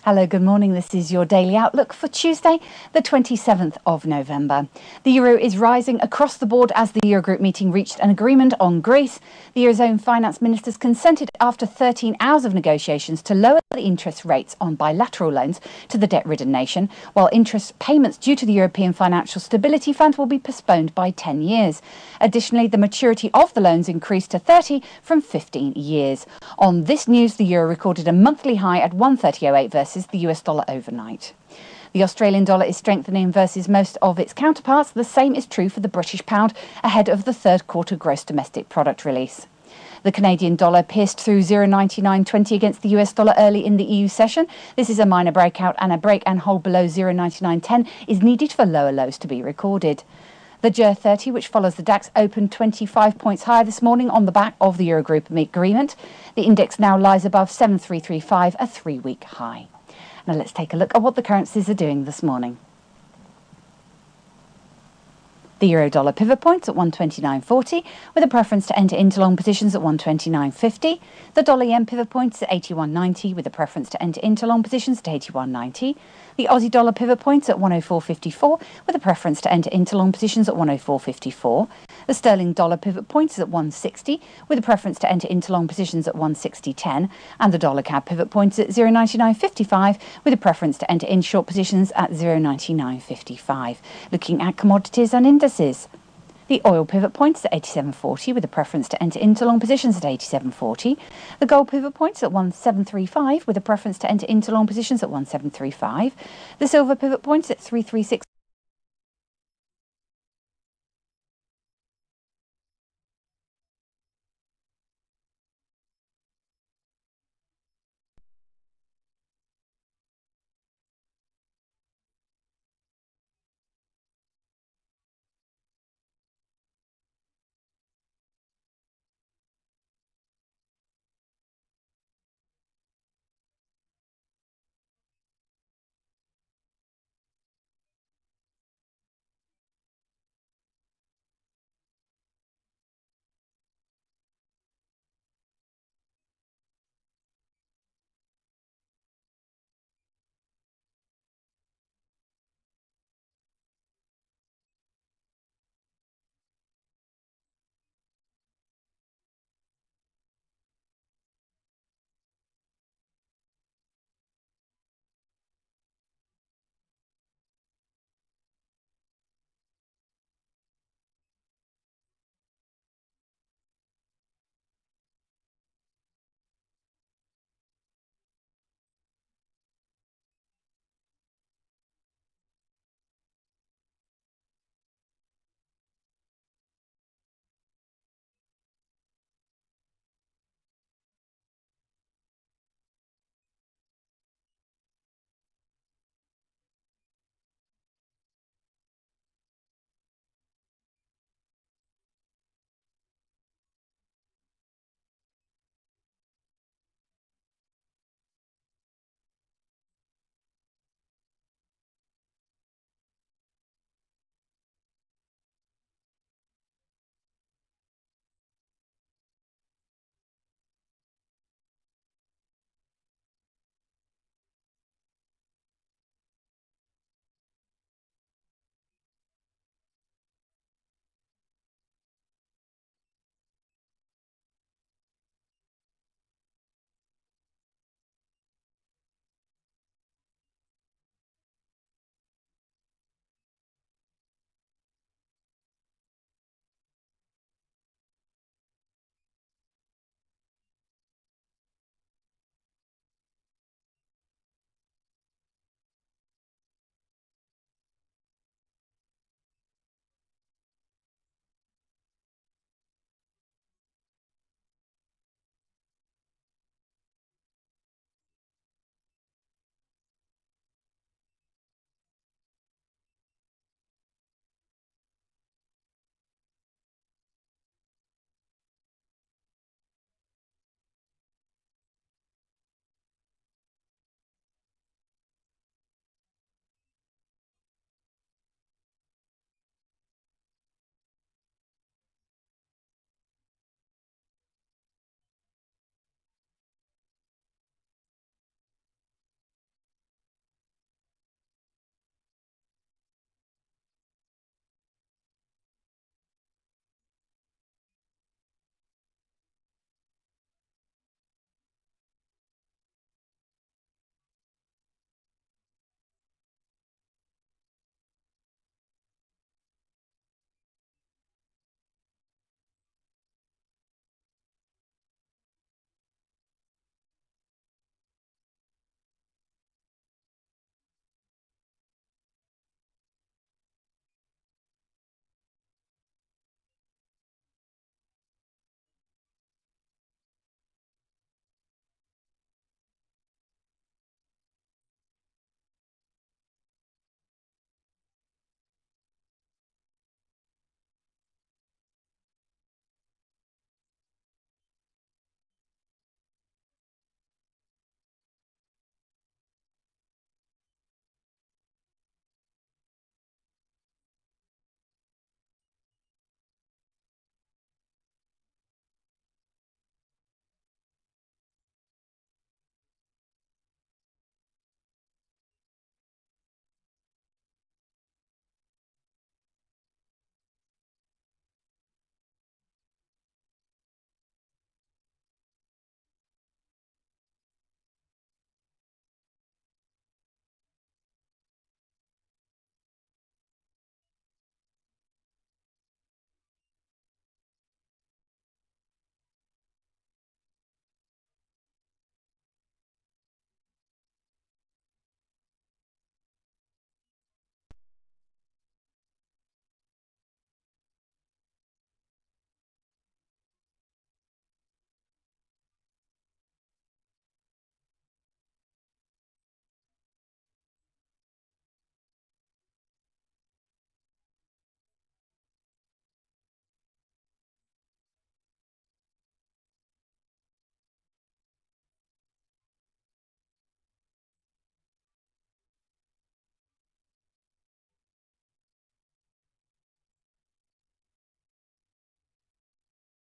Hello, good morning. This is your daily outlook for Tuesday, the 27th of November. The euro is rising across the board as the Eurogroup meeting reached an agreement on Greece. The eurozone finance ministers consented after 13 hours of negotiations to lower the interest rates on bilateral loans to the debt-ridden nation, while interest payments due to the European Financial Stability Fund will be postponed by 10 years. Additionally, the maturity of the loans increased to 30 from 15 years. On this news, the euro recorded a monthly high at 130.08 versus the US dollar overnight. The Australian dollar is strengthening versus most of its counterparts. The same is true for the British pound ahead of the third quarter gross domestic product release. The Canadian dollar pierced through 0.9920 against the US dollar early in the EU session. This is a minor breakout, and a break and hold below 0.9910 is needed for lower lows to be recorded. The GER30, which follows the DAX, opened 25 points higher this morning on the back of the Eurogroup agreement. The index now lies above 7335, a 3-week high. Now let's take a look at what the currencies are doing this morning. The euro-dollar pivot points at 129.40 with a preference to enter into long positions at 129.50. The dollar-yen pivot points at 81.90 with a preference to enter into long positions at 81.90. The Aussie dollar pivot points at 104.54 with a preference to enter into long positions at 104.54. The sterling dollar pivot points is at 160 with a preference to enter into long positions at 160.10, and the dollar CAD pivot points at 0.9955 with a preference to enter in short positions at 0.9955. Looking at commodities and indices. The oil pivot points at 87.40 with a preference to enter into long positions at 87.40. The gold pivot points at 1735 with a preference to enter into long positions at 1735. The silver pivot points at 336.